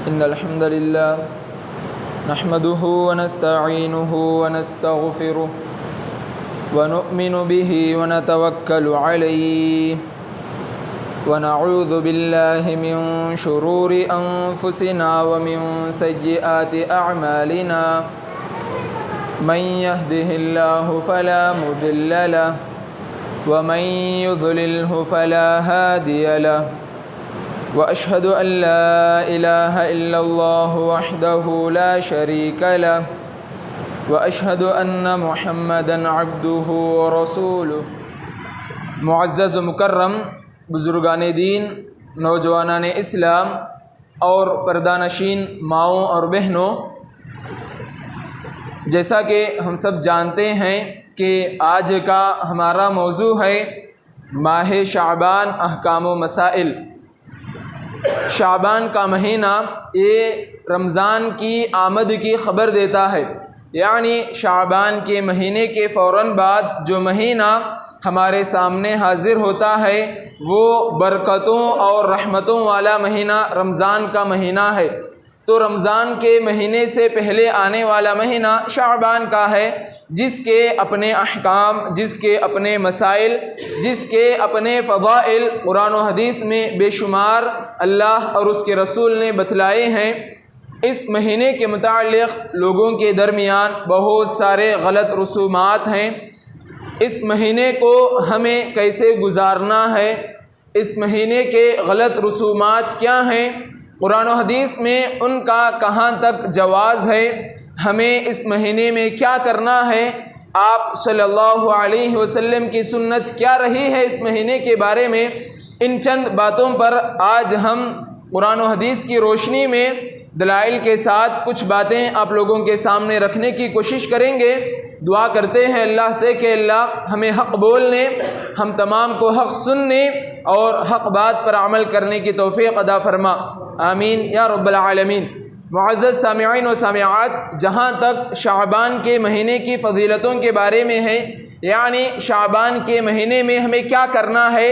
إن الحمد لله نحمده ونستعينه ونستغفره ونؤمن به ونتوكل عليه ونعوذ بالله من شرور أنفسنا ومن سيئات أعمالنا من يهده الله فلا مضل له ومن يضلله فلا هادي له وأشهد أن لا إله إلا الله وحده لا شريك له وأشهد أن محمدًا عبده ورسوله۔ معزز و مکرم بزرگان دین، نوجوانان اسلام اور پردہ نشین ماؤں اور بہنوں، جیسا کہ ہم سب جانتے ہیں کہ آج کا ہمارا موضوع ہے ماہ شعبان، احکام و مسائل۔ شعبان کا مہینہ یہ رمضان کی آمد کی خبر دیتا ہے، یعنی شعبان کے مہینے کے فوراً بعد جو مہینہ ہمارے سامنے حاضر ہوتا ہے وہ برکتوں اور رحمتوں والا مہینہ رمضان کا مہینہ ہے۔ تو رمضان کے مہینے سے پہلے آنے والا مہینہ شعبان کا ہے، جس کے اپنے احکام، جس کے اپنے مسائل، جس کے اپنے فضائل قرآن و حدیث میں بے شمار اللہ اور اس کے رسول نے بتلائے ہیں۔ اس مہینے کے متعلق لوگوں کے درمیان بہت سارے غلط رسومات ہیں۔ اس مہینے کو ہمیں کیسے گزارنا ہے، اس مہینے کے غلط رسومات کیا ہیں، قرآن و حدیث میں ان کا کہاں تک جواز ہے، ہمیں اس مہینے میں کیا کرنا ہے، آپ صلی اللہ علیہ وسلم کی سنت کیا رہی ہے اس مہینے کے بارے میں، ان چند باتوں پر آج ہم قرآن و حدیث کی روشنی میں دلائل کے ساتھ کچھ باتیں آپ لوگوں کے سامنے رکھنے کی کوشش کریں گے۔ دعا کرتے ہیں اللہ سے کہ اللہ ہمیں حق بولنے، ہم تمام کو حق سننے اور حق بات پر عمل کرنے کی توفیق عطا فرما، آمین یا رب العالمین۔ معزز سامعین و سامعات، جہاں تک شعبان کے مہینے کی فضیلتوں کے بارے میں ہے، یعنی شعبان کے مہینے میں ہمیں کیا کرنا ہے،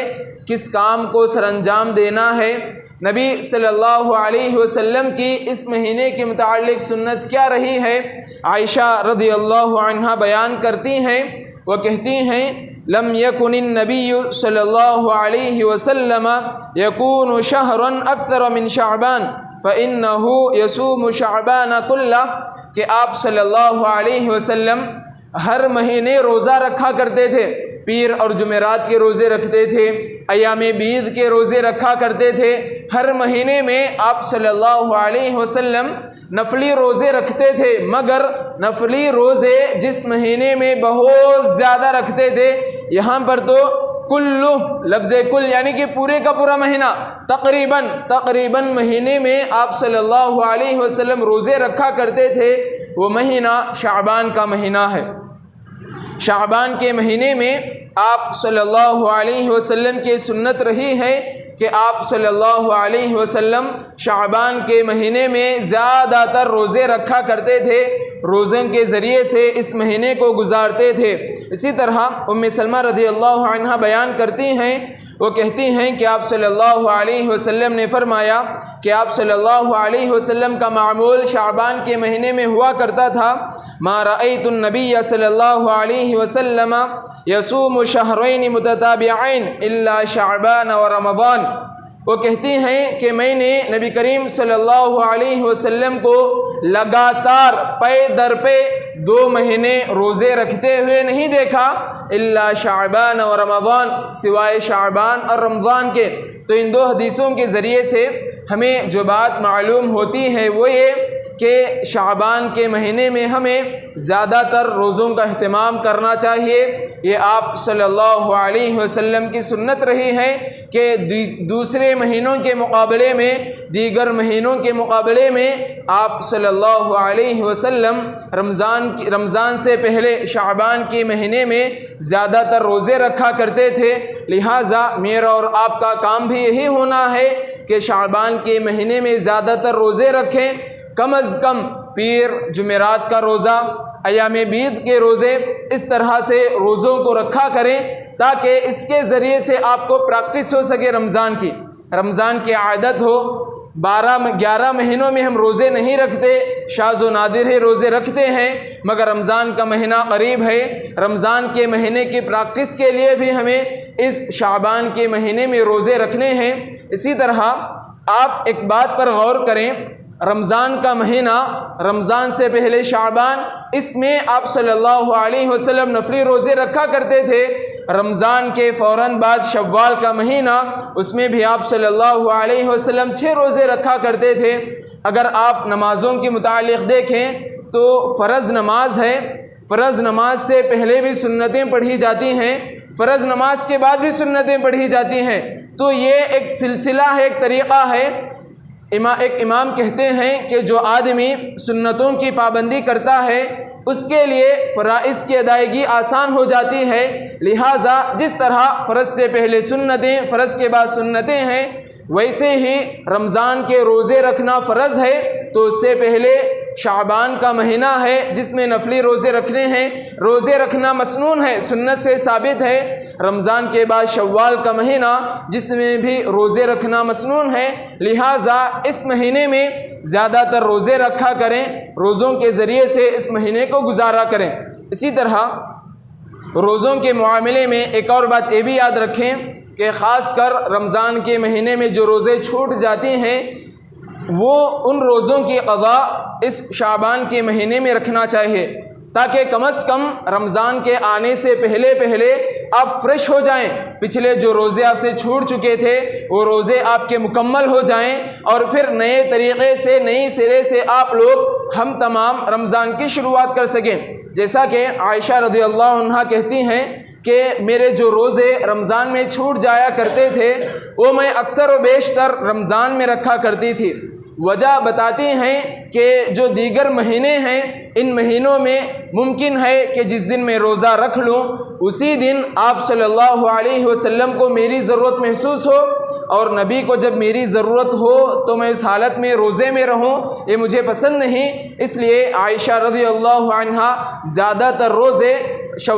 کس کام کو سر انجام دینا ہے، نبی صلی اللہ علیہ وسلم کی اس مہینے کے متعلق سنت کیا رہی ہے، عائشہ رضی اللہ عنہا بیان کرتی ہیں، وہ کہتی ہیں لم یکن النبی صلی اللہ علیہ وسلم یکون شہرا اکثر من شعبان فإنه يصوم شعبان کلہ، کہ آپ صلی اللہ علیہ وسلم ہر مہینے روزہ رکھا کرتے تھے، پیر اور جمعرات کے روزے رکھتے تھے، ایام بیض کے روزے رکھا کرتے تھے، ہر مہینے میں آپ صلی اللہ علیہ وسلم نفلی روزے رکھتے تھے، مگر نفلی روزے جس مہینے میں بہت زیادہ رکھتے تھے، یہاں پر تو کلو لفظ کل یعنی کہ پورے کا پورا مہینہ، تقریباً مہینے میں آپ صلی اللہ علیہ وسلم روزے رکھا کرتے تھے، وہ مہینہ شعبان کا مہینہ ہے۔ شعبان کے مہینے میں آپ صلی اللہ علیہ وسلم کی سنت رہی ہے کہ آپ صلی اللہ علیہ وسلم شعبان کے مہینے میں زیادہ تر روزے رکھا کرتے تھے، روزوں کے ذریعے سے اس مہینے کو گزارتے تھے۔ اسی طرح ام سلمہ رضی اللہ عنہا بیان کرتی ہیں، وہ کہتی ہیں کہ آپ صلی اللہ علیہ وسلم نے فرمایا کہ آپ صلی اللہ علیہ وسلم کا معمول شعبان کے مہینے میں ہوا کرتا تھا، ما رأیت النبی صلی اللہ علیہ وسلم یصوم شہرین متتابعین الا شعبان و رمضان۔ وہ کہتی ہیں کہ میں نے نبی کریم صلی اللہ علیہ وسلم کو لگاتار پے در پہ 2 مہینے روزے رکھتے ہوئے نہیں دیکھا، الا شعبان و رمضان، سوائے شعبان اور رمضان کے۔ تو ان 2 حدیثوں کے ذریعے سے ہمیں جو بات معلوم ہوتی ہے وہ یہ کہ شعبان کے مہینے میں ہمیں زیادہ تر روزوں کا اہتمام کرنا چاہیے۔ یہ آپ صلی اللہ علیہ وسلم کی سنت رہی ہے کہ دوسرے مہینوں کے مقابلے میں، دیگر مہینوں کے مقابلے میں آپ صلی اللہ علیہ وسلم رمضان سے پہلے شعبان کے مہینے میں زیادہ تر روزے رکھا کرتے تھے۔ لہٰذا میرا اور آپ کا کام بھی یہی ہونا ہے کہ شعبان کے مہینے میں زیادہ تر روزے رکھیں، کم از کم پیر جمعرات کا روزہ، ایام بیض کے روزے، اس طرح سے روزوں کو رکھا کریں تاکہ اس کے ذریعے سے آپ کو پریکٹس ہو سکے رمضان کی عادت ہو۔ 11 مہینوں میں ہم روزے نہیں رکھتے، شاذ و نادر ہے روزے رکھتے ہیں، مگر رمضان کا مہینہ قریب ہے۔ رمضان کے مہینے کی پریکٹس کے لیے بھی ہمیں اس شعبان کے مہینے میں روزے رکھنے ہیں۔ اسی طرح آپ ایک بات پر غور کریں، رمضان کا مہینہ، رمضان سے پہلے شعبان، اس میں آپ صلی اللہ علیہ وسلم نفلی روزے رکھا کرتے تھے۔ رمضان کے فوراً بعد شوال کا مہینہ، اس میں بھی آپ صلی اللہ علیہ وسلم 6 روزے رکھا کرتے تھے۔ اگر آپ نمازوں کے متعلق دیکھیں تو فرض نماز ہے، فرض نماز سے پہلے بھی سنتیں پڑھی جاتی ہیں، فرض نماز کے بعد بھی سنتیں پڑھی جاتی ہیں، تو یہ ایک سلسلہ ہے، ایک طریقہ ہے۔ ایک امام کہتے ہیں کہ جو آدمی سنتوں کی پابندی کرتا ہے اس کے لیے فرائض کی ادائیگی آسان ہو جاتی ہے، لہٰذا جس طرح فرض سے پہلے سنتیں، فرض کے بعد سنتیں ہیں، ویسے ہی رمضان کے روزے رکھنا فرض ہے، تو اس سے پہلے شعبان کا مہینہ ہے جس میں نفلی روزے رکھنے ہیں۔ روزے رکھنا مسنون ہے، سنت سے ثابت ہے۔ رمضان کے بعد شوال کا مہینہ جس میں بھی روزے رکھنا مسنون ہے، لہٰذا اس مہینے میں زیادہ تر روزے رکھا کریں، روزوں کے ذریعے سے اس مہینے کو گزارا کریں۔ اسی طرح روزوں کے معاملے میں ایک اور بات یہ بھی یاد رکھیں کہ خاص کر رمضان کے مہینے میں جو روزے چھوٹ جاتے ہیں وہ ان روزوں کی قضا اس شعبان کے مہینے میں رکھنا چاہیے، تاکہ کم از کم رمضان کے آنے سے پہلے آپ فریش ہو جائیں، پچھلے جو روزے آپ سے چھوٹ چکے تھے وہ روزے آپ کے مکمل ہو جائیں، اور پھر نئے طریقے سے، نئی سرے سے آپ لوگ ہم تمام رمضان کی شروعات کر سکیں۔ جیسا کہ عائشہ رضی اللہ عنہا کہتی ہیں کہ میرے جو روزے رمضان میں چھوٹ جایا کرتے تھے وہ میں اکثر و بیشتر رمضان میں رکھا کرتی تھی۔ وجہ بتاتی ہیں کہ جو دیگر مہینے ہیں ان مہینوں میں ممکن ہے کہ جس دن میں روزہ رکھ لوں اسی دن آپ صلی اللہ علیہ وسلم کو میری ضرورت محسوس ہو، اور نبی کو جب میری ضرورت ہو تو میں اس حالت میں روزے میں رہوں، یہ مجھے پسند نہیں۔ اس لیے عائشہ رضی اللہ عنہا زیادہ تر روزے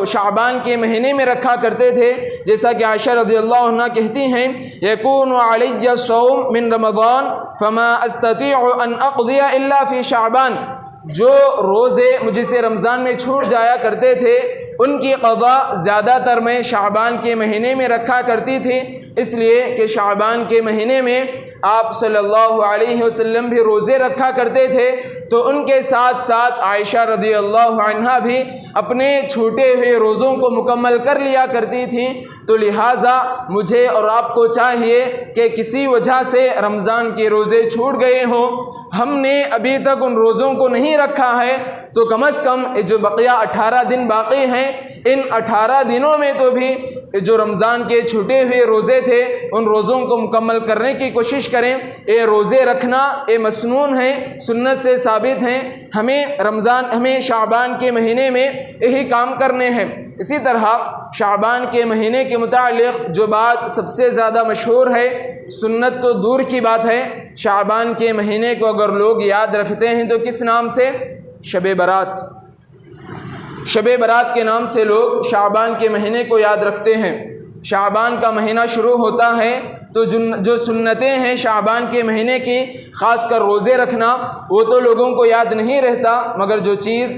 شعبان کے مہینے میں رکھا کرتے تھے، جیسا کہ عائشہ رضی اللہ عنہ کہتی ہیں یکون علی الصوم من رمضان فما استطیع ان اقضی الا فی شعبان، جو روزے مجھ سے رمضان میں چھوٹ جایا کرتے تھے ان کی قضا زیادہ تر میں شعبان کے مہینے میں رکھا کرتی تھی، اس لیے کہ شعبان کے مہینے میں آپ صلی اللہ علیہ وسلم بھی روزے رکھا کرتے تھے، تو ان کے ساتھ ساتھ عائشہ رضی اللہ عنہا بھی اپنے چھوٹے ہوئے روزوں کو مکمل کر لیا کرتی تھیں۔ تو لہٰذا مجھے اور آپ کو چاہیے کہ کسی وجہ سے رمضان کے روزے چھوٹ گئے ہوں، ہم نے ابھی تک ان روزوں کو نہیں رکھا ہے، تو کم از کم جو بقیہ 18 دن باقی ہیں ان 18 دنوں میں تو بھی جو رمضان کے چھوٹے ہوئے روزے تھے ان روزوں کو مکمل کرنے کی کوشش کریں۔ یہ روزے رکھنا یہ مسنون ہے، سنت سے ثابت ہیں، ہمیں شعبان کے مہینے میں یہی کام کرنے ہیں۔ اسی طرح شعبان کے مہینے کے متعلق جو بات سب سے زیادہ مشہور ہے، سنت تو دور کی بات ہے، شعبان کے مہینے کو اگر لوگ یاد رکھتے ہیں تو کس نام سے؟ شب برات۔ شب برات کے نام سے لوگ شعبان کے مہینے کو یاد رکھتے ہیں۔ شعبان کا مہینہ شروع ہوتا ہے تو جو سنتیں ہیں شعبان کے مہینے کی، خاص کر روزے رکھنا، وہ تو لوگوں کو یاد نہیں رہتا، مگر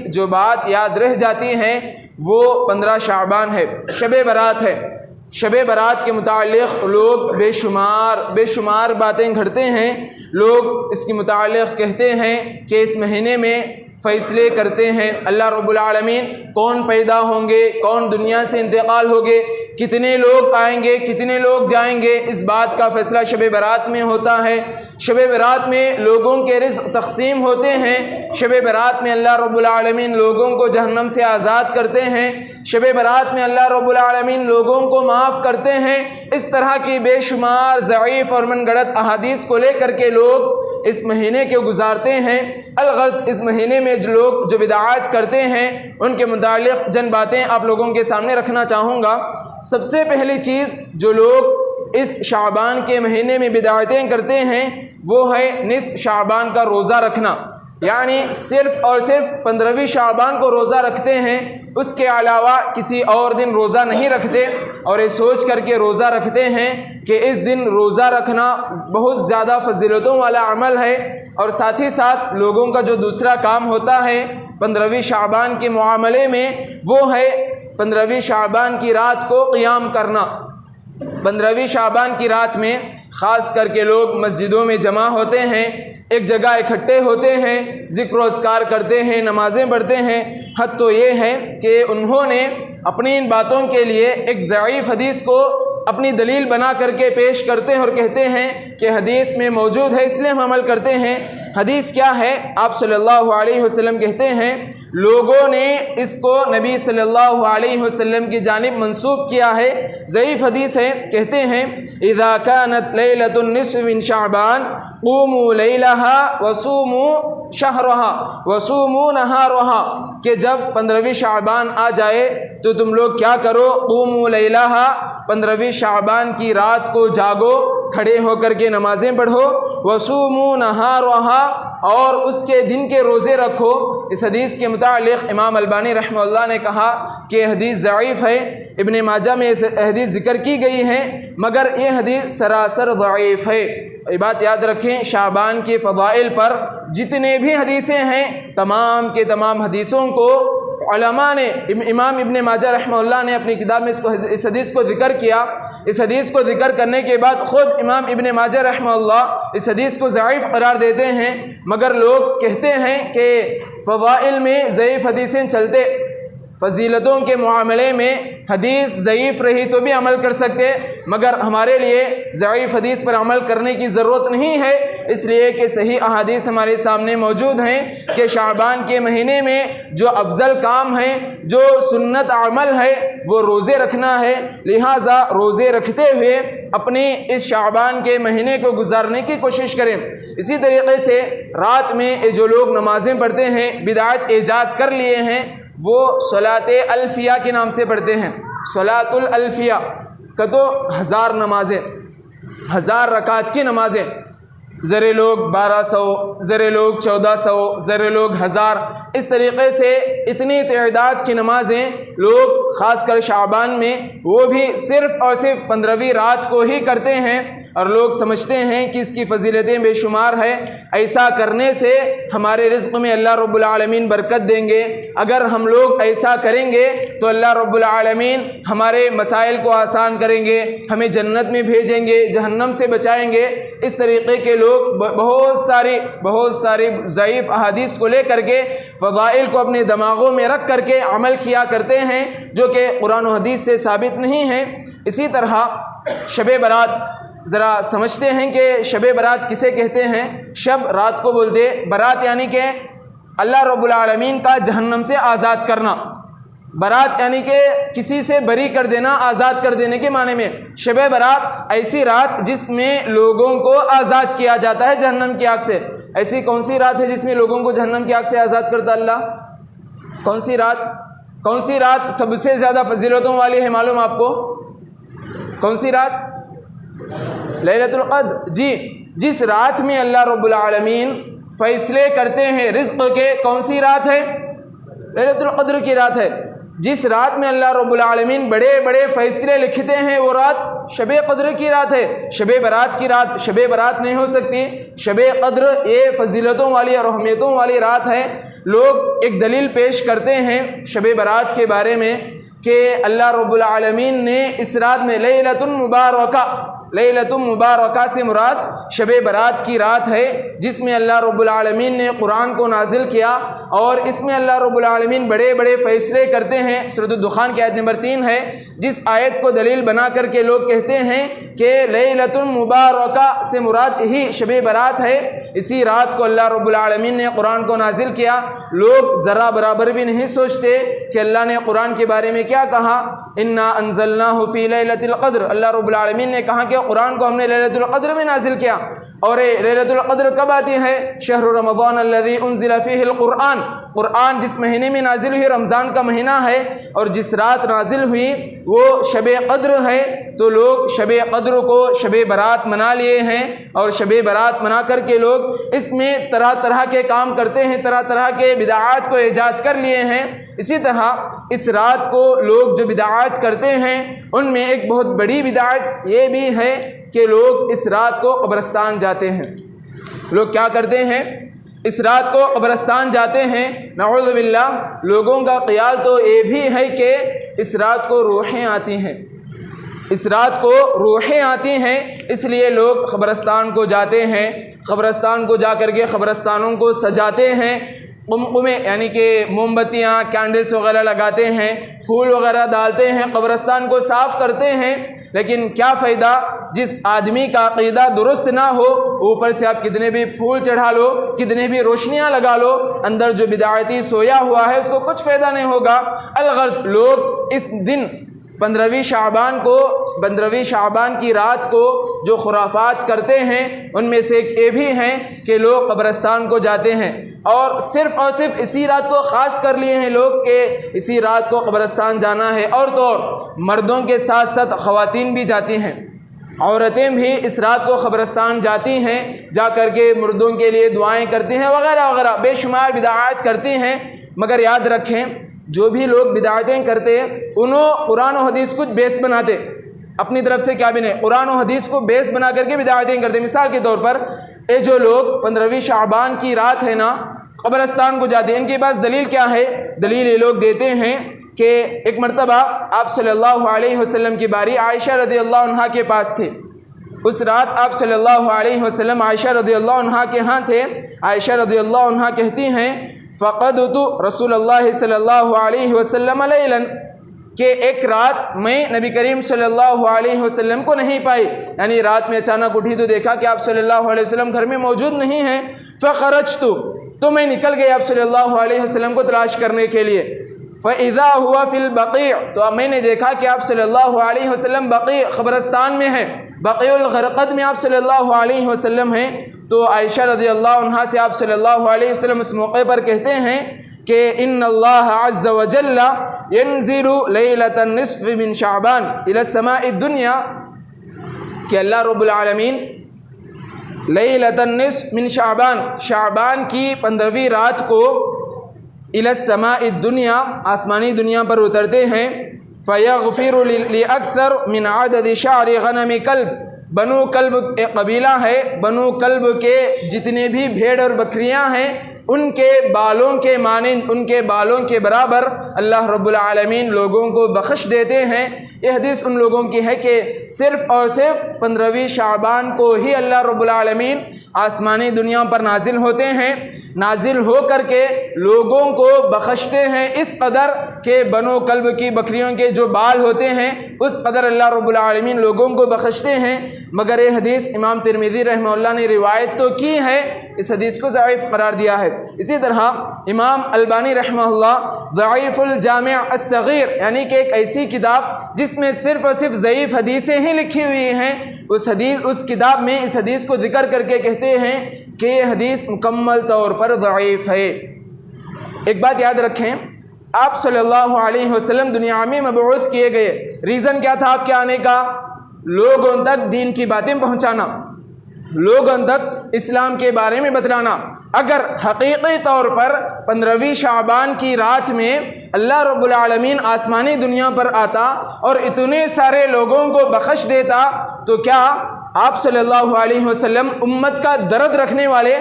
جو بات یاد رہ جاتی ہے وہ 15 شعبان ہے، شب برات ہے۔ شب برات کے متعلق لوگ بے شمار باتیں گھڑتے ہیں، لوگ اس کے متعلق کہتے ہیں کہ اس مہینے میں فیصلے کرتے ہیں اللہ رب العالمین، کون پیدا ہوں گے، کون دنیا سے انتقال ہوگے، کتنے لوگ آئیں گے، کتنے لوگ جائیں گے، اس بات کا فیصلہ شب برات میں ہوتا ہے۔ شب برات میں لوگوں کے رزق تقسیم ہوتے ہیں، شب برات میں اللہ رب العالمین لوگوں کو جہنم سے آزاد کرتے ہیں، شب برات میں اللہ رب العالمین لوگوں کو معاف کرتے ہیں۔ اس طرح کی بے شمار ضعیف اور من گھڑت احادیث کو لے کر کے لوگ اس مہینے کے گزارتے ہیں۔ الغرض اس مہینے میں جو لوگ جو بدعات کرتے ہیں ان کے متعلق چند باتیں آپ لوگوں کے سامنے رکھنا چاہوں گا۔ سب سے پہلی چیز جو لوگ اس شعبان کے مہینے میں بدعتیں کرتے ہیں وہ ہے نصف شعبان کا روزہ رکھنا، یعنی صرف اور صرف 15ویں شعبان کو روزہ رکھتے ہیں، اس کے علاوہ کسی اور دن روزہ نہیں رکھتے، اور یہ سوچ کر کے روزہ رکھتے ہیں کہ اس دن روزہ رکھنا بہت زیادہ فضیلتوں والا عمل ہے۔ اور ساتھ ہی ساتھ لوگوں کا جو دوسرا کام ہوتا ہے 15ویں شعبان کے معاملے میں، وہ ہے 15ویں شعبان کی رات کو قیام کرنا۔ 15ویں شعبان کی رات میں خاص کر کے لوگ مسجدوں میں جمع ہوتے ہیں، ایک جگہ اکٹھے ہوتے ہیں، ذکر و اذکار کرتے ہیں، نمازیں پڑھتے ہیں۔ حد تو یہ ہے کہ انہوں نے اپنی ان باتوں کے لیے ایک ضعیف حدیث کو اپنی دلیل بنا کر کے پیش کرتے ہیں اور کہتے ہیں کہ حدیث میں موجود ہے اس لیے ہم عمل کرتے ہیں۔ حدیث کیا ہے؟ آپ صلی اللہ علیہ وسلم کہتے ہیں لوگوں نے اس کو نبی صلی اللہ علیہ وسلم کی جانب منسوب کیا ہے، ضعیف حدیث ہے۔ کہتے ہیں اذا كانت ليلة النصف من شعبان قوموا ليلها وصوموا شهرها وصوموا نهارها، کہ جب 15ویں شعبان آ جائے تو تم لوگ کیا کرو؟ قوموا ليلها، 15ویں شعبان کی رات کو جاگو، کھڑے ہو کر کے نمازیں پڑھو، وصوموا نهارها، اور اس کے دن کے روزے رکھو۔ اس حدیث کے متعلق امام البانی رحمہ اللہ نے کہا کہ حدیث ضعیف ہے، ابن ماجہ میں اس حدیث ذکر کی گئی ہے مگر یہ حدیث سراسر ضعیف ہے۔ یہ بات یاد رکھیں، شعبان کے فضائل پر جتنے بھی حدیثیں ہیں تمام کے تمام حدیثوں کو علماء نے، امام ابن ماجہ رحمہ اللہ نے اپنی کتاب میں اس حدیث کو ذکر کیا۔ اس حدیث کو ذکر کرنے کے بعد خود امام ابن ماجہ رحمہ اللہ اس حدیث کو ضعیف قرار دیتے ہیں، مگر لوگ کہتے ہیں کہ فضائل میں ضعیف حدیثیں چلتے، فضیلتوں کے معاملے میں حدیث ضعیف رہی تو بھی عمل کر سکتے، مگر ہمارے لیے ضعیف حدیث پر عمل کرنے کی ضرورت نہیں ہے، اس لیے کہ صحیح احادیث ہمارے سامنے موجود ہیں کہ شعبان کے مہینے میں جو افضل کام ہے، جو سنت عمل ہے، وہ روزے رکھنا ہے۔ لہٰذا روزے رکھتے ہوئے اپنی اس شعبان کے مہینے کو گزارنے کی کوشش کریں۔ اسی طریقے سے رات میں جو لوگ نمازیں پڑھتے ہیں، بدعت ایجاد کر لیے ہیں، وہ صلاۃ الفیہ کے نام سے پڑھتے ہیں۔ صلاۃ الفیہ کا تو 1000 نمازیں، 1000 رکعت کی نمازیں، ذرے لوگ 1200، ذرے لوگ 1400، ذرے لوگ 1000، اس طریقے سے اتنی تعداد کی نمازیں لوگ خاص کر شعبان میں، وہ بھی صرف اور صرف 15ویں رات کو ہی کرتے ہیں، اور لوگ سمجھتے ہیں کہ اس کی فضیلتیں بے شمار ہے، ایسا کرنے سے ہمارے رزق میں اللہ رب العالمین برکت دیں گے، اگر ہم لوگ ایسا کریں گے تو اللہ رب العالمین ہمارے مسائل کو آسان کریں گے، ہمیں جنت میں بھیجیں گے، جہنم سے بچائیں گے۔ اس طریقے کے لوگ بہت ساری ضعیف احادیث کو لے کر کے فضائل کو اپنے دماغوں میں رکھ کر کے عمل کیا کرتے ہیں، جو کہ قرآن و حدیث سے ثابت نہیں ہے۔ اسی طرح شب برات، ذرا سمجھتے ہیں کہ شب برات کسے کہتے ہیں؟ شب رات کو بولتے، برات یعنی کہ اللہ رب العالمین کا جہنم سے آزاد کرنا، برات یعنی کہ کسی سے بری کر دینا، آزاد کر دینے کے معنی میں۔ شب برات ایسی رات جس میں لوگوں کو آزاد کیا جاتا ہے جہنم کی آگ سے۔ ایسی کون سی رات ہے جس میں لوگوں کو جہنم کی آگ سے آزاد کرتا اللہ؟ کون سی رات سب سے زیادہ فضیلتوں والی ہے معلوم آپ کو؟ کون سی رات؟ لیلۃ القدر۔ جی، جس رات میں اللہ رب العالمین فیصلے کرتے ہیں رزق کے، کون سی رات ہے؟ لیلۃ القدر کی رات ہے۔ جس رات میں اللہ رب العالمین بڑے بڑے فیصلے لکھتے ہیں، وہ رات شب قدر کی رات ہے، شب برات کی رات شب برات نہیں ہو سکتی۔ شب قدر یہ فضیلتوں والی اور اہمیتوں والی رات ہے۔ لوگ ایک دلیل پیش کرتے ہیں شب برات کے بارے میں کہ اللہ رب العالمین نے اس رات میں لیلۃ مبارکہ سے مراد شب برات کی رات ہے، جس میں اللہ رب العالمین نے قرآن کو نازل کیا، اور اس میں اللہ رب العالمین بڑے بڑے فیصلے کرتے ہیں۔ سورۃ الدخان کی آیت نمبر 3 ہے، جس آیت کو دلیل بنا کر کے لوگ کہتے ہیں کہ لیلۃ مبارکہ سے مراد ہی شب برات ہے۔ اسی رات کو اللہ رب العالمین نے قرآن کو نازل کیا۔ لوگ ذرا برابر بھی نہیں سوچتے کہ اللہ نے قرآن کے بارے میں کیا کہا، انا انزلناہ فی لیلۃ القدر۔ اللہ رب العالمین نے کہا کہ قرآن کو ہم نے لیلۃ القدر میں نازل کیا۔ اور لیلۃ القدر کب آتی ہے؟ شہر رمضان الذی انزل فیہ القرآن۔ قرآن جس مہینے میں نازل ہوئی رمضان کا مہینہ ہے، اور جس رات نازل ہوئی وہ شب قدر ہے، تو لوگ شب قدر کو شب برات منا لیے ہیں، اور شب برات منا کر کے لوگ اس میں طرح طرح کے کام کرتے ہیں، طرح طرح کے بدعات کو ایجاد کر لیے ہیں۔ اسی طرح اس رات کو لوگ جو بدعات کرتے ہیں ان میں ایک بہت بڑی بدعت یہ بھی ہے کہ لوگ اس رات کو قبرستان جاتے ہیں۔ لوگ کیا کرتے ہیں؟ اس رات کو قبرستان جاتے ہیں، نعوذ باللہ۔ لوگوں کا خیال تو یہ بھی ہے کہ اس رات کو روحیں آتی ہیں، اس رات کو روحیں آتی ہیں، اس لیے لوگ قبرستان کو جاتے ہیں۔ قبرستان کو جا کر کے قبرستانوں کو سجاتے ہیں، قمقمے یعنی کہ موم بتیاں، کینڈلز وغیرہ لگاتے ہیں، پھول وغیرہ ڈالتے ہیں، قبرستان کو صاف کرتے ہیں۔ لیکن کیا فائدہ جس آدمی کا عقیدہ درست نہ ہو، اوپر سے آپ کتنے بھی پھول چڑھا لو، کتنے بھی روشنیاں لگا لو، اندر جو بدعتی سویا ہوا ہے اس کو کچھ فائدہ نہیں ہوگا۔ الغرض لوگ اس دن 15ویں شعبان کی رات کو جو خرافات کرتے ہیں ان میں سے ایک یہ بھی ہیں کہ لوگ قبرستان کو جاتے ہیں، اور صرف اسی رات کو خاص کر لیے ہیں لوگ کہ اسی رات کو قبرستان جانا ہے۔ اور تو اور مردوں کے ساتھ ساتھ خواتین بھی جاتی ہیں، عورتیں بھی اس رات کو قبرستان جاتی ہیں، جا کر کے مردوں کے لیے دعائیں کرتی ہیں وغیرہ وغیرہ، بے شمار بدعات کرتی ہیں۔ مگر یاد رکھیں جو بھی لوگ بدعتیں کرتے انہوں قرآن و حدیث کو بیس بناتے، اپنی طرف سے کیا بھی نہیں، قرآن و حدیث کو بیس بنا کر کے بدعتیں کرتے۔ مثال کے طور پر یہ جو لوگ 15ویں شعبان کی رات ہے نا قبرستان کو جاتے ہیں، ان کے پاس دلیل کیا ہے؟ دلیل یہ لوگ دیتے ہیں کہ ایک مرتبہ آپ صلی اللہ علیہ وسلم کی باری عائشہ رضی اللہ عنہا کے پاس تھے۔ اس رات آپ صلی اللہ علیہ وسلم عائشہ رضی اللہ عنہا کے ہاں تھے۔ عائشہ رضی اللہ عنہا کہتی ہیں فقدت رسول اللہ صلی اللہ علیہ وسلم لیلا، کہ ایک رات میں نبی کریم صلی اللہ علیہ وسلم کو نہیں پائی، یعنی رات میں اچانک اٹھی تو دیکھا کہ آپ صلی اللہ علیہ وسلم گھر میں موجود نہیں ہیں۔ فخرجت، تو میں نکل گئی آپ صلی اللہ علیہ وسلم کو تلاش کرنے کے لیے۔ فَإِذَا هُوَ فِي الْبَقِيعِ، تو میں نے دیکھا کہ آپ صلی اللہ علیہ وسلم بقیع قبرستان میں ہیں، بقیع الغرقد میں آپ صلی اللہ علیہ وسلم ہیں۔ تو عائشہ رضی اللہ عنہا سے آپ صلی اللہ علیہ وسلم اس موقع پر کہتے ہیں کہ ان اللہ عز وجل ينزل لیلۃ النصف من شعبان الى السماء الدنیا، کہ اللہ رب العالمین لیلۃ النصف من شعبان، شعبان کی 15ویں رات کو الى السماء الدنیا، آسمانی دنیا پر اترتے ہیں۔ فیغفر لاکثر من عدد شعر غنم کلب، بنو کلب ایک قبیلہ ہے، بنو کلب کے جتنے بھی بھیڑ اور بکریاں ہیں ان کے بالوں کے مانند، ان کے بالوں کے برابر اللہ رب العالمین لوگوں کو بخش دیتے ہیں۔ یہ حدیث ان لوگوں کی ہے کہ صرف اور صرف 15ویں شعبان کو ہی اللہ رب العالمین آسمانی دنیا پر نازل ہوتے ہیں، نازل ہو کر کے لوگوں کو بخشتے ہیں اس قدر کہ بنو کلب کی بکریوں کے جو بال ہوتے ہیں اس قدر اللہ رب العالمین لوگوں کو بخشتے ہیں۔ مگر یہ حدیث امام ترمذی رحمہ اللہ نے روایت تو کی ہے، اس حدیث کو ضعیف قرار دیا ہے۔ اسی طرح امام البانی رحمہ اللہ ضعیف الجامع الصغیر، یعنی کہ ایک ایسی کتاب جس میں صرف اور صرف ضعیف حدیثیں ہی لکھی ہوئی ہیں، اس کتاب میں اس حدیث کو ذکر کر کے کہتے ہیں کہ یہ حدیث مکمل طور پر ضعیف ہے۔ ایک بات یاد رکھیں، آپ صلی اللہ علیہ وسلم دنیا میں مبعوث کیے گئے، ریزن کیا تھا آپ کے آنے کا؟ لوگوں تک دین کی باتیں پہنچانا، لوگوں تک اسلام کے بارے میں بتلانا۔ اگر حقیقی طور پر 15ویں شعبان کی رات میں اللہ رب العالمین آسمانی دنیا پر آتا اور اتنے سارے لوگوں کو بخش دیتا تو کیا آپ صلی اللہ علیہ وسلم امت کا درد رکھنے والے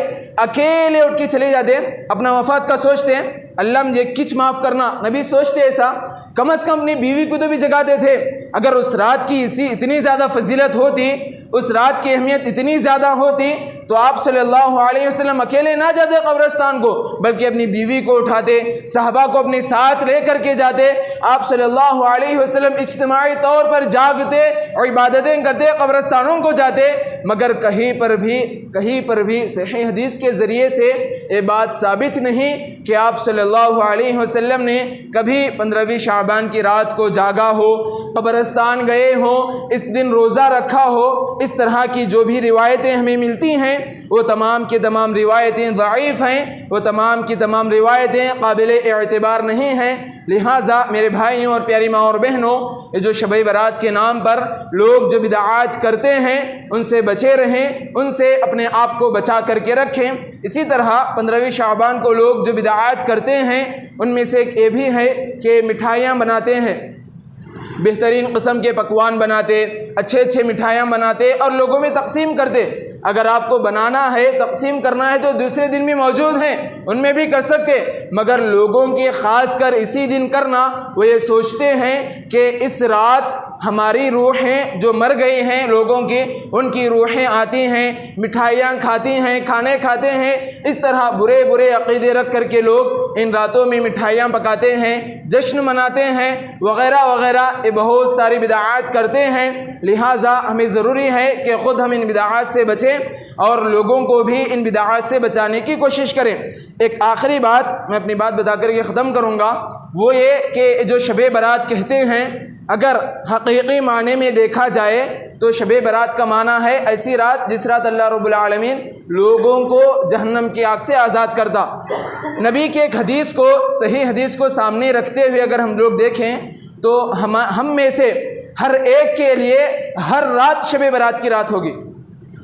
اکیلے اٹھ کے چلے جاتے؟ اپنا وفات کا سوچتے ہیں اللہ مجھے کچھ معاف کرنا؟ نبی سوچتے ایسا؟ کم از کم اپنی بیوی کو تو بھی جگاتے تھے۔ اگر اس رات کی اتنی زیادہ فضیلت ہوتی، اس رات کی اہمیت اتنی زیادہ ہوتی تو آپ صلی اللہ علیہ وسلم اکیلے نہ جاتے قبرستان کو، بلکہ اپنی بیوی کو اٹھاتے، صحابہ کو اپنے ساتھ لے کر کے جاتے۔ آپ صلی اللہ علیہ وسلم اجتماعی طور پر جاگتے، عبادتیں کرتے، قبرستانوں کو جاتے، مگر کہیں پر بھی صحیح حدیث کے ذریعے سے یہ بات ثابت نہیں کہ آپ صلی اللہ علیہ وسلم نے کبھی 15ویں شعبان کی رات کو جاگا ہو، قبرستان گئے ہوں، اس دن روزہ رکھا ہو۔ اس طرح کی جو بھی روایتیں ہمیں ملتی ہیں وہ تمام کی تمام روایتیں ضعیف ہیں، وہ تمام کی تمام روایتیں قابل اعتبار نہیں ہیں۔ لہٰذا میرے بھائیوں اور پیاری ماں اور بہنوں، یہ جو شب برات کے نام پر لوگ جو بدعات کرتے ہیں ان سے بچے رہیں، ان سے اپنے آپ کو بچا کر کے رکھیں۔ اسی طرح 15ویں شعبان کو لوگ جو بدعات کرتے ہیں ان میں سے ایک یہ بھی ہے کہ مٹھائیاں بناتے ہیں، بہترین قسم کے پکوان بناتے، اچھے اچھے مٹھائیاں بناتے اور لوگوں میں تقسیم کرتے۔ اگر آپ کو بنانا ہے، تقسیم کرنا ہے تو دوسرے دن بھی موجود ہیں، ان میں بھی کر سکتے، مگر لوگوں کے خاص کر اسی دن کرنا، وہ یہ سوچتے ہیں کہ اس رات ہماری روحیں جو مر گئی ہیں لوگوں کی، ان کی روحیں آتی ہیں، مٹھائیاں کھاتی ہیں، کھانے کھاتے ہیں۔ اس طرح برے برے عقیدے رکھ کر کے لوگ ان راتوں میں مٹھائیاں پکاتے ہیں، جشن مناتے ہیں وغیرہ وغیرہ، یہ بہت ساری بدعات کرتے ہیں۔ لہٰذا ہمیں ضروری ہے کہ خود ہم ان بدعات سے بچیں اور لوگوں کو بھی ان بدعات سے بچانے کی کوشش کریں۔ ایک آخری بات میں اپنی بات بتا کر کے ختم کروں گا، وہ یہ کہ جو شب برات کہتے ہیں، اگر حقیقی معنی میں دیکھا جائے تو شب برات کا معنی ہے ایسی رات جس رات اللہ رب العالمین لوگوں کو جہنم کی آگ سے آزاد کرتا۔ نبی کے ایک حدیث کو، صحیح حدیث کو سامنے رکھتے ہوئے اگر ہم لوگ دیکھیں تو ہم میں سے ہر ایک کے لیے ہر رات شب برات کی رات ہوگی۔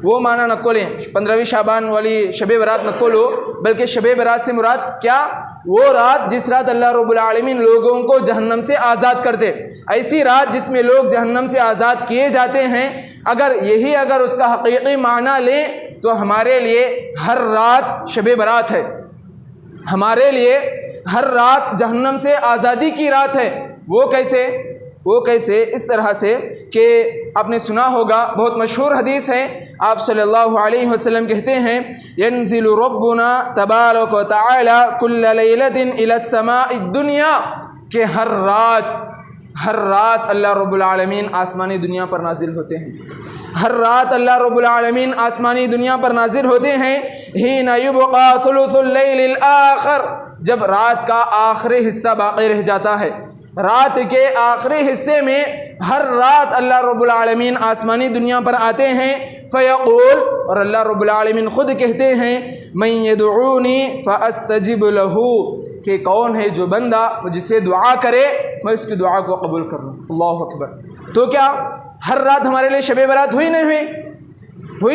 وہ معنی نہ کھولیں 15ویں شعبان والی شب برات نہ کھولو، بلکہ شب برات سے مراد کیا؟ وہ رات جس رات اللہ رب العالمین لوگوں کو جہنم سے آزاد کرتے، ایسی رات جس میں لوگ جہنم سے آزاد کیے جاتے ہیں۔ اگر اس کا حقیقی معنی لیں تو ہمارے لیے ہر رات شب برات ہے، ہمارے لیے ہر رات جہنم سے آزادی کی رات ہے۔ وہ کیسے؟ اس طرح سے کہ آپ نے سنا ہوگا، بہت مشہور حدیث ہے، آپ صلی اللہ علیہ وسلم کہتے ہیں ينزل ربنا تبارک و تعالی کل لیلۃ الی السماء الدنیا، کہ ہر رات اللہ رب العالمین آسمانی دنیا پر نازل ہوتے ہیں، ہر رات اللہ رب العالمین آسمانی دنیا پر نازل ہوتے ہیں۔ حین یبقى ثلث اللیل الآخر، جب رات کا آخری حصہ باقی رہ جاتا ہے، رات کے آخری حصے میں ہر رات اللہ رب العالمین آسمانی دنیا پر آتے ہیں۔ فیقول، اور اللہ رب العالمین خود کہتے ہیں، من یدعونی فاستجب لہ، کہ کون ہے جو بندہ مجھ سے دعا کرے میں اس کی دعا کو قبول کر لوں۔ اللہ اکبر۔ تو کیا ہر رات ہمارے لیے شب برات ہوئی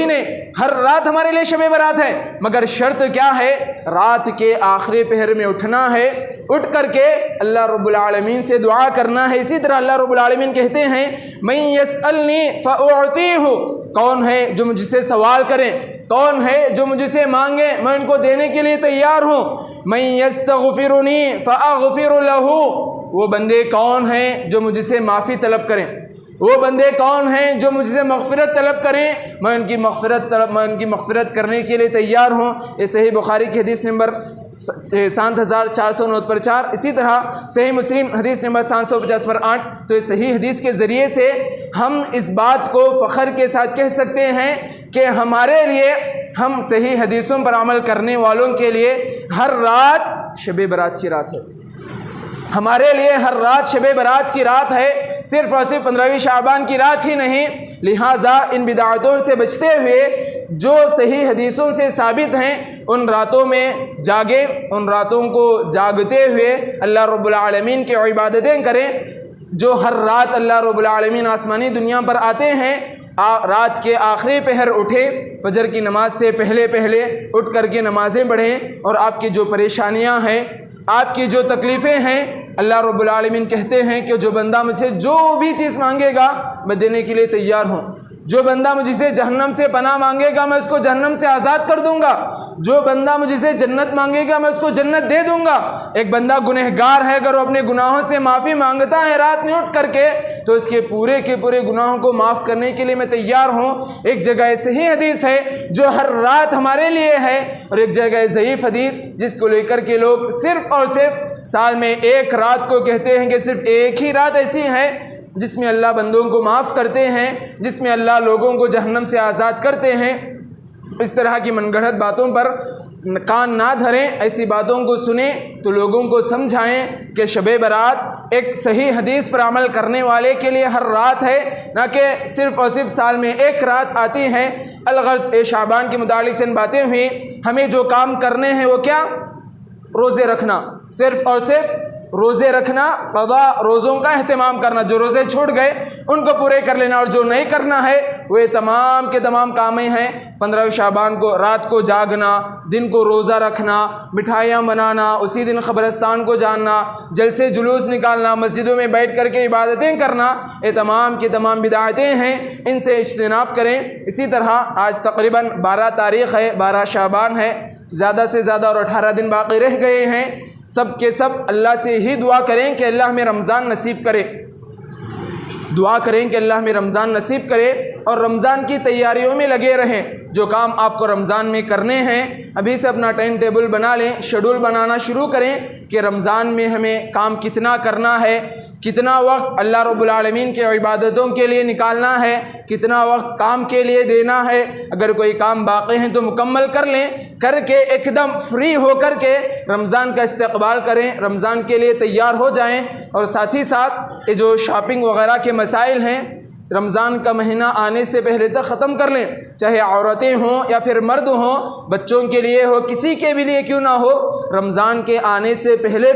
نہیں؟ ہر رات ہمارے لیے شب برات ہے، مگر شرط کیا ہے؟ رات کے آخری پہر میں اٹھنا ہے، اٹھ کر کے اللہ رب العالمین سے دعا کرنا ہے۔ اسی طرح اللہ رب العالمین کہتے ہیں من یسألنی فأعطیہ، کون ہے جو مجھ سے سوال کریں، کون ہے جو مجھ سے مانگے میں ان کو دینے کے لیے تیار ہوں۔ من یستغفرنی فأغفر لہ، وہ بندے کون ہیں جو مجھ سے معافی طلب کریں، وہ بندے کون ہیں جو مجھ سے مغفرت طلب کریں، میں ان کی مغفرت کرنے کے لیے تیار ہوں۔ یہ صحیح بخاری کی حدیث نمبر 7449 پر 4، اسی طرح صحیح مسلم حدیث نمبر 750 پر 8۔ تو اس صحیح حدیث کے ذریعے سے ہم اس بات کو فخر کے ساتھ کہہ سکتے ہیں کہ ہمارے لیے، ہم صحیح حدیثوں پر عمل کرنے والوں کے لیے ہر رات شب برات کی رات ہے، ہمارے لیے ہر رات شب برات کی رات ہے، صرف اور صرف 15ویں شعبان کی رات ہی نہیں۔ لہٰذا ان بدعتوں سے بچتے ہوئے جو صحیح حدیثوں سے ثابت ہیں ان راتوں میں جاگیں، ان راتوں کو جاگتے ہوئے اللہ رب العالمین کی عبادتیں کریں۔ جو ہر رات اللہ رب العالمین آسمانی دنیا پر آتے ہیں، رات کے آخری پہر اٹھے، فجر کی نماز سے پہلے اٹھ کر کے نمازیں پڑھیں، اور آپ کی جو پریشانیاں ہیں، آپ کی جو تکلیفیں ہیں، اللہ رب العالمین کہتے ہیں کہ جو بندہ مجھ سے جو بھی چیز مانگے گا میں دینے کے لیے تیار ہوں۔ جو بندہ مجھ سے جہنم سے پناہ مانگے گا میں اس کو جہنم سے آزاد کر دوں گا، جو بندہ مجھ سے جنت مانگے گا میں اس کو جنت دے دوں گا۔ ایک بندہ گنہگار ہے، اگر وہ اپنے گناہوں سے معافی مانگتا ہے رات میں اٹھ کر کے تو اس کے پورے گناہوں کو معاف کرنے کے لیے میں تیار ہوں۔ ایک جگہ صحیح حدیث ہے جو ہر رات ہمارے لیے ہے، اور ایک جگہ ضعیف حدیث جس کو لے کر کے لوگ صرف اور صرف سال میں ایک رات کو کہتے ہیں کہ صرف ایک ہی رات ایسی ہے جس میں اللہ بندوں کو معاف کرتے ہیں، جس میں اللہ لوگوں کو جہنم سے آزاد کرتے ہیں۔ اس طرح کی من گھڑت باتوں پر کان نہ دھریں، ایسی باتوں کو سنیں تو لوگوں کو سمجھائیں کہ شب برات ایک صحیح حدیث پر عمل کرنے والے کے لیے ہر رات ہے، نہ کہ صرف اور صرف سال میں ایک رات آتی ہے۔ الغرض شعبان کے متعلق چند باتیں ہوئیں۔ ہمیں جو کام کرنے ہیں وہ کیا؟ روزے رکھنا، صرف اور صرف روزے رکھنا، قضا روزوں کا اہتمام کرنا، جو روزے چھوٹ گئے ان کو پورے کر لینا، اور جو نہیں کرنا ہے وہ تمام کے تمام کام ہیں۔ 15 شعبان کو رات کو جاگنا، دن کو روزہ رکھنا، مٹھائیاں بنانا، اسی دن قبرستان کو جاننا، جلسے جلوس نکالنا، مسجدوں میں بیٹھ کر کے عبادتیں کرنا، یہ تمام کی تمام بدعتیں ہیں، ان سے اجتناب کریں۔ اسی طرح آج تقریباً 12 تاریخ ہے، 12 شعبان ہے، زیادہ سے زیادہ اور 18 دن باقی رہ گئے ہیں۔ سب کے سب اللہ سے ہی دعا کریں کہ اللہ ہمیں رمضان نصیب کرے، دعا کریں کہ اللہ ہمیں رمضان نصیب کرے، اور رمضان کی تیاریوں میں لگے رہیں۔ جو کام آپ کو رمضان میں کرنے ہیں ابھی سے اپنا ٹائم ٹیبل بنا لیں، شیڈول بنانا شروع کریں کہ رمضان میں ہمیں کام کتنا کرنا ہے، کتنا وقت اللہ رب العالمین کے عبادتوں کے لیے نکالنا ہے، کتنا وقت کام کے لیے دینا ہے۔ اگر کوئی کام باقی ہیں تو مکمل کر لیں، کر کے ایک دم فری ہو کر کے رمضان کا استقبال کریں، رمضان کے لیے تیار ہو جائیں۔ اور ساتھ ہی ساتھ یہ جو شاپنگ وغیرہ کے مسائل ہیں رمضان کا مہینہ آنے سے پہلے تک ختم کر لیں، چاہے عورتیں ہوں یا پھر مرد ہوں، بچوں کے لیے ہو، کسی کے بھی لیے کیوں نہ ہو، رمضان کے آنے سے پہلے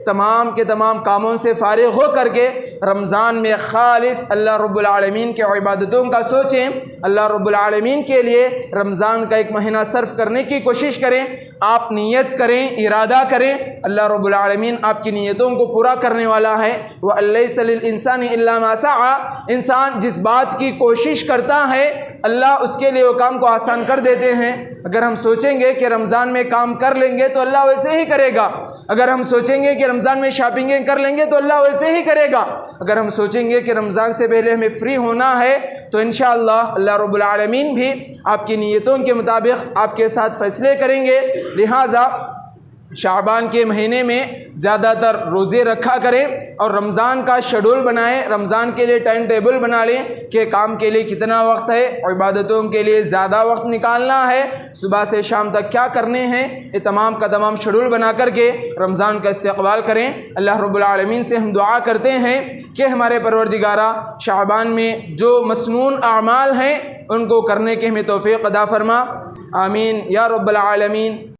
تمام کے تمام کاموں سے فارغ ہو کر کے رمضان میں خالص اللہ رب العالمین کے عبادتوں کا سوچیں، اللہ رب العالمین کے لیے رمضان کا ایک مہینہ صرف کرنے کی کوشش کریں۔ آپ نیت کریں، ارادہ کریں، اللہ رب العالمین آپ کی نیتوں کو پورا کرنے والا ہے۔ وَأَلَّيْسَ لِلْإِنسَانِ إِلَّا مَا سَعَىٰ، انسان جس بات کی کوشش کرتا ہے اللہ اس کے لیے وہ کام کو آسان کر دیتے ہیں۔ اگر ہم سوچیں گے کہ رمضان میں کام کر لیں گے تو اللہ ویسے ہی کرے گا، اگر ہم سوچیں گے کہ رمضان میں شاپنگیں کر لیں گے تو اللہ ویسے ہی کرے گا، اگر ہم سوچیں گے کہ رمضان سے پہلے ہمیں فری ہونا ہے تو انشاءاللہ اللہ رب العالمین بھی آپ کی نیتوں کے مطابق آپ کے ساتھ فیصلے کریں گے۔ لہٰذا شعبان کے مہینے میں زیادہ تر روزے رکھا کریں اور رمضان کا شیڈول بنائیں، رمضان کے لیے ٹائم ٹیبل بنا لیں کہ کام کے لیے کتنا وقت ہے، عبادتوں کے لیے زیادہ وقت نکالنا ہے، صبح سے شام تک کیا کرنے ہیں، یہ تمام کا تمام شیڈول بنا کر کے رمضان کا استقبال کریں۔ اللہ رب العالمین سے ہم دعا کرتے ہیں کہ ہمارے پروردگارہ شعبان میں جو مسنون اعمال ہیں ان کو کرنے کے ہمیں توفیق عطا فرما، آمین یا رب العالمین۔